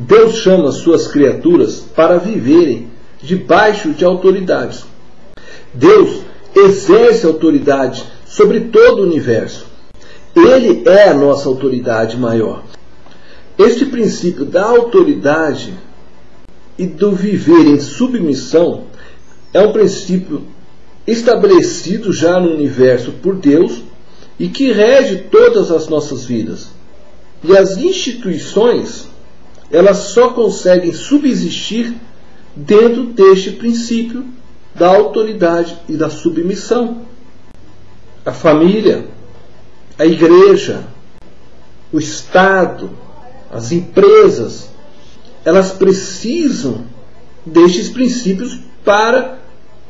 Deus chama suas criaturas para viverem debaixo de autoridades. Deus exerce autoridade sobre todo o universo. Ele é a nossa autoridade maior. Este princípio da autoridade e do viver em submissão é um princípio estabelecido já no universo por Deus e que rege todas as nossas vidas. E as instituições, elas só conseguem subsistir dentro deste princípio da autoridade e da submissão. A família, a igreja, o Estado, as empresas, elas precisam destes princípios para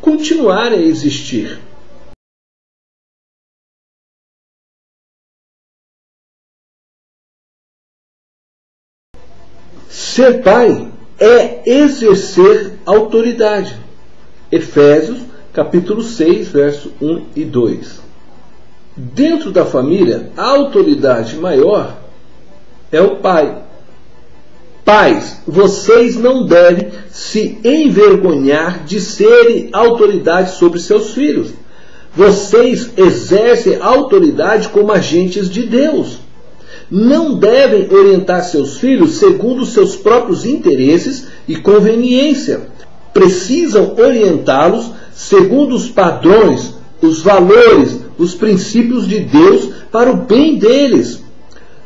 continuarem a existir. Ser pai é exercer autoridade. Efésios, capítulo 6, verso 1 e 2. Dentro da família, a autoridade maior é o pai. Pais, vocês não devem se envergonhar de serem autoridade sobre seus filhos. Vocês exercem autoridade como agentes de Deus. Não devem orientar seus filhos segundo seus próprios interesses e conveniência. Precisam orientá-los segundo os padrões, os valores, os princípios de Deus para o bem deles.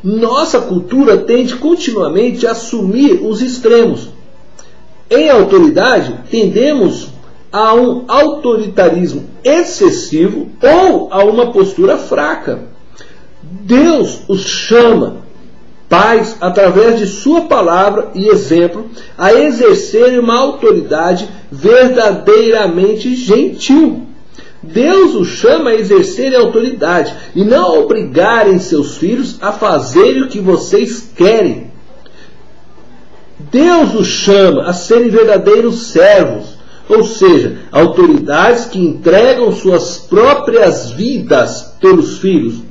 Nossa cultura tende continuamente a assumir os extremos. Em autoridade, tendemos a um autoritarismo excessivo ou a uma postura fraca. Deus os chama, pais, através de sua palavra e exemplo, a exercerem uma autoridade verdadeiramente gentil. Deus os chama a exercerem autoridade e não a obrigarem seus filhos a fazerem o que vocês querem. Deus os chama a serem verdadeiros servos, ou seja, autoridades que entregam suas próprias vidas pelos filhos.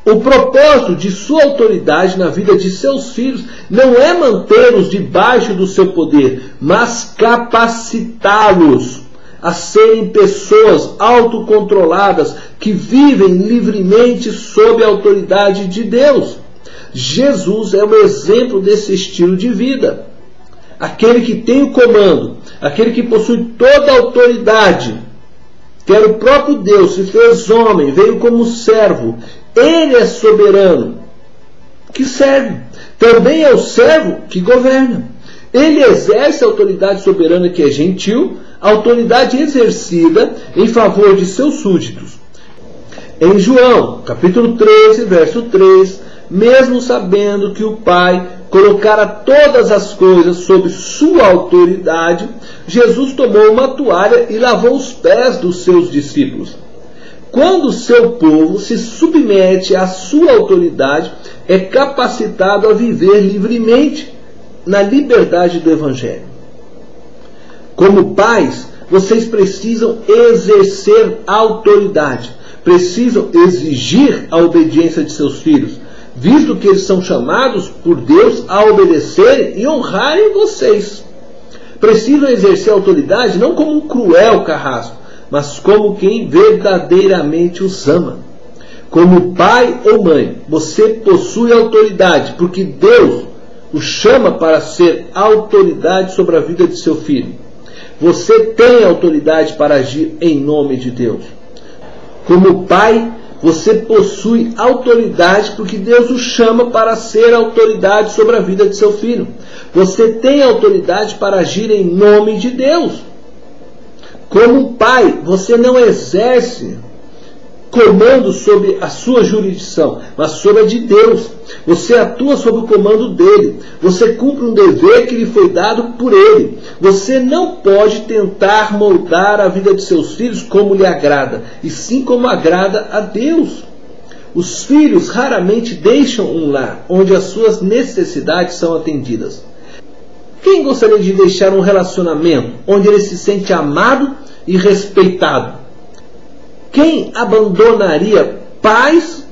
O propósito de sua autoridade na vida de seus filhos não é mantê-los debaixo do seu poder, mas capacitá-los a serem pessoas autocontroladas que vivem livremente sob a autoridade de Deus. Jesus é um exemplo desse estilo de vida. Aquele que tem o comando, aquele que possui toda a autoridade, que era o próprio Deus, se fez homem, veio como servo. Ele é soberano, que serve. Também é o servo que governa. Ele exerce a autoridade soberana que é gentil, a autoridade exercida em favor de seus súditos. Em João, capítulo 13, verso 3, mesmo sabendo que o Pai colocara todas as coisas sob sua autoridade, Jesus tomou uma toalha e lavou os pés dos seus discípulos. Quando o seu povo se submete à sua autoridade, é capacitado a viver livremente na liberdade do Evangelho. Como pais, vocês precisam exercer autoridade, precisam exigir a obediência de seus filhos, visto que eles são chamados por Deus a obedecerem e honrarem vocês. Precisam exercer autoridade não como um cruel carrasco, mas como quem verdadeiramente os ama. Como pai ou mãe, você possui autoridade, porque Deus o chama para ser autoridade sobre a vida de seu filho. Você tem autoridade para agir em nome de Deus. Como pai, você possui autoridade porque Deus o chama para ser autoridade sobre a vida de seu filho. Você tem autoridade para agir em nome de Deus. Como pai, você não exerce comando sobre a sua jurisdição, mas sobre a de Deus. Você atua sob o comando dele. Você cumpre um dever que lhe foi dado por ele. Você não pode tentar moldar a vida de seus filhos como lhe agrada, e sim como agrada a Deus. Os filhos raramente deixam um lar onde as suas necessidades são atendidas. Quem gostaria de deixar um relacionamento onde ele se sente amado e respeitado? Quem abandonaria pais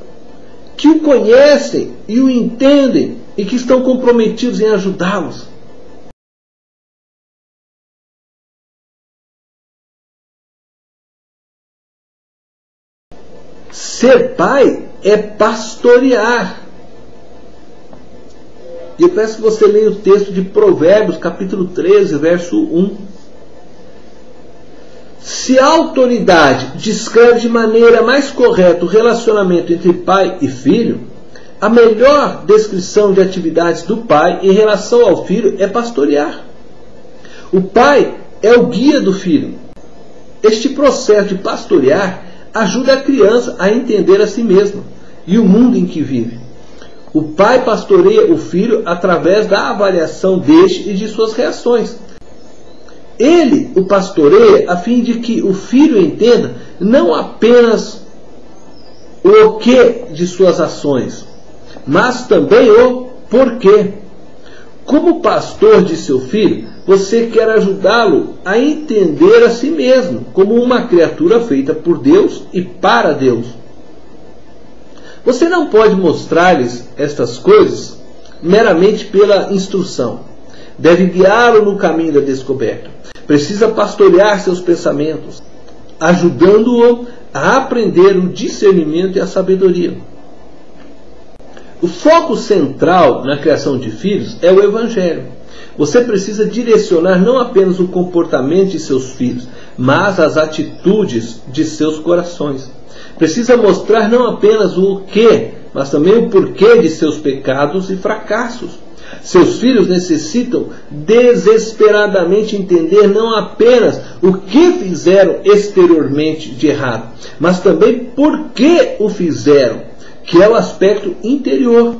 que o conhecem e o entendem e que estão comprometidos em ajudá-los. Ser pai é pastorear. E eu peço que você leia o texto de Provérbios, capítulo 13, verso 1. Se a autoridade descreve de maneira mais correta o relacionamento entre pai e filho, a melhor descrição de atividades do pai em relação ao filho é pastorear. O pai é o guia do filho. Este processo de pastorear ajuda a criança a entender a si mesma e o mundo em que vive. O pai pastoreia o filho através da avaliação deste e de suas reações. Ele o pastoreia a fim de que o filho entenda não apenas o que de suas ações, mas também o porquê. Como pastor de seu filho, você quer ajudá-lo a entender a si mesmo como uma criatura feita por Deus e para Deus. Você não pode mostrar-lhes estas coisas meramente pela instrução. Deve guiá-lo no caminho da descoberta. Precisa pastorear seus pensamentos, ajudando-o a aprender o discernimento e a sabedoria. O foco central na criação de filhos é o Evangelho. Você precisa direcionar não apenas o comportamento de seus filhos, mas as atitudes de seus corações. Precisa mostrar não apenas o que, mas também o porquê de seus pecados e fracassos. Seus filhos necessitam desesperadamente entender não apenas o que fizeram exteriormente de errado, mas também por que o fizeram, que é o aspecto interior.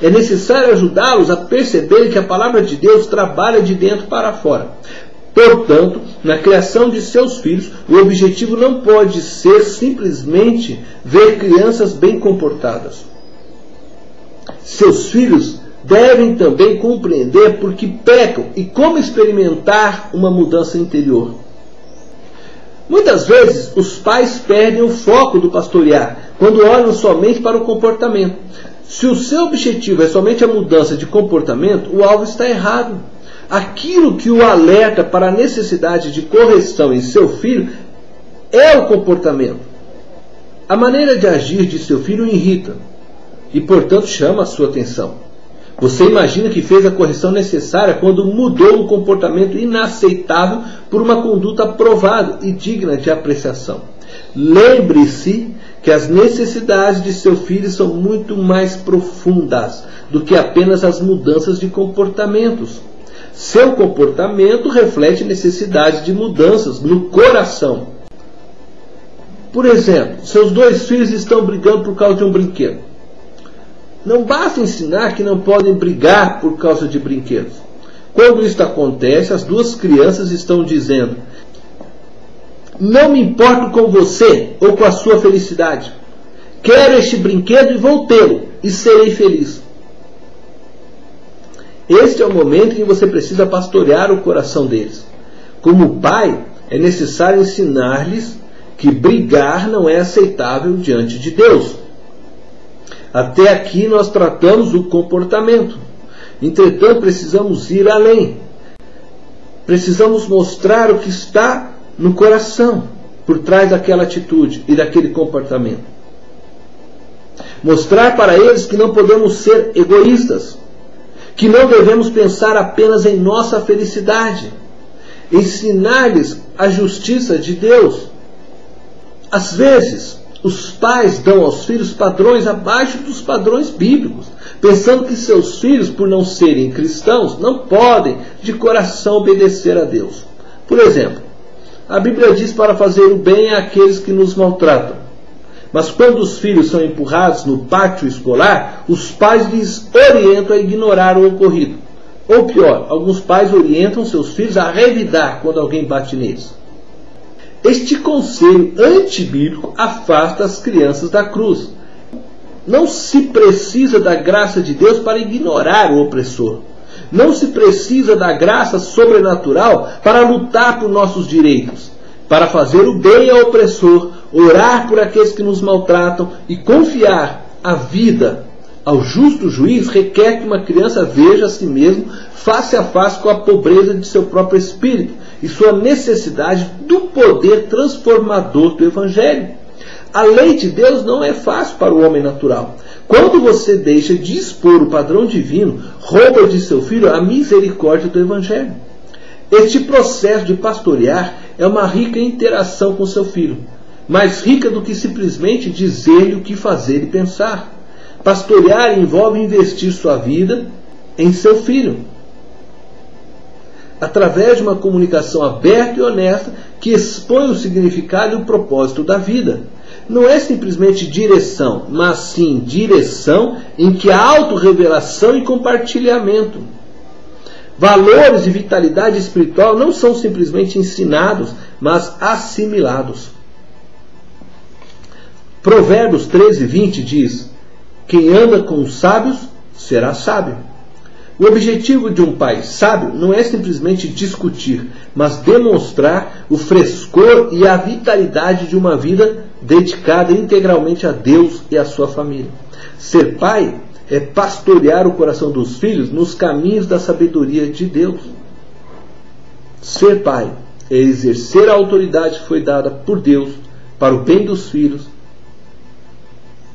É necessário ajudá-los a perceberem que a palavra de Deus trabalha de dentro para fora. Portanto, na criação de seus filhos, o objetivo não pode ser simplesmente ver crianças bem comportadas. Seus filhos devem também compreender por que pecam e como experimentar uma mudança interior. Muitas vezes, os pais perdem o foco do pastorear quando olham somente para o comportamento. Se o seu objetivo é somente a mudança de comportamento, o alvo está errado. Aquilo que o alerta para a necessidade de correção em seu filho é o comportamento. A maneira de agir de seu filho o irrita e, portanto, chama a sua atenção. Você imagina que fez a correção necessária quando mudou um comportamento inaceitável por uma conduta aprovada e digna de apreciação. Lembre-se que as necessidades de seu filho são muito mais profundas do que apenas as mudanças de comportamentos. Seu comportamento reflete necessidades de mudanças no coração. Por exemplo, seus dois filhos estão brigando por causa de um brinquedo. Não basta ensinar que não podem brigar por causa de brinquedos. Quando isto acontece, as duas crianças estão dizendo: não me importo com você ou com a sua felicidade. Quero este brinquedo e vou tê-lo, e serei feliz. Este é o momento em que você precisa pastorear o coração deles. Como pai, é necessário ensinar-lhes que brigar não é aceitável diante de Deus. Até aqui nós tratamos o comportamento. Entretanto, precisamos ir além. Precisamos mostrar o que está no coração, por trás daquela atitude e daquele comportamento. Mostrar para eles que não podemos ser egoístas, que não devemos pensar apenas em nossa felicidade. Ensinar-lhes a justiça de Deus. Às vezes, os pais dão aos filhos padrões abaixo dos padrões bíblicos, pensando que seus filhos, por não serem cristãos, não podem de coração obedecer a Deus. Por exemplo, a Bíblia diz para fazer o bem àqueles que nos maltratam. Mas quando os filhos são empurrados no pátio escolar, os pais lhes orientam a ignorar o ocorrido. Ou pior, alguns pais orientam seus filhos a revidar quando alguém bate neles. Este conselho antibíblico afasta as crianças da cruz. Não se precisa da graça de Deus para ignorar o opressor. Não se precisa da graça sobrenatural para lutar por nossos direitos, para fazer o bem ao opressor, orar por aqueles que nos maltratam e confiar a vida ao justo juiz requer que uma criança veja a si mesmo face a face com a pobreza de seu próprio espírito e sua necessidade do poder transformador do Evangelho. A lei de Deus não é fácil para o homem natural. Quando você deixa de expor o padrão divino, rouba de seu filho a misericórdia do Evangelho. Este processo de pastorear é uma rica interação com seu filho, mais rica do que simplesmente dizer-lhe o que fazer e pensar. Pastorear envolve investir sua vida em seu filho, através de uma comunicação aberta e honesta que expõe o significado e o propósito da vida. Não é simplesmente direção, mas sim direção em que há autorrevelação e compartilhamento. Valores de vitalidade espiritual não são simplesmente ensinados, mas assimilados. Provérbios 13:20 diz: quem anda com os sábios será sábio. O objetivo de um pai sábio não é simplesmente discutir, mas demonstrar o frescor e a vitalidade de uma vida dedicada integralmente a Deus e à sua família. Ser pai é pastorear o coração dos filhos nos caminhos da sabedoria de Deus. Ser pai é exercer a autoridade que foi dada por Deus para o bem dos filhos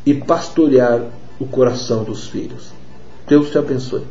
e pastorear o coração dos filhos. Deus te abençoe.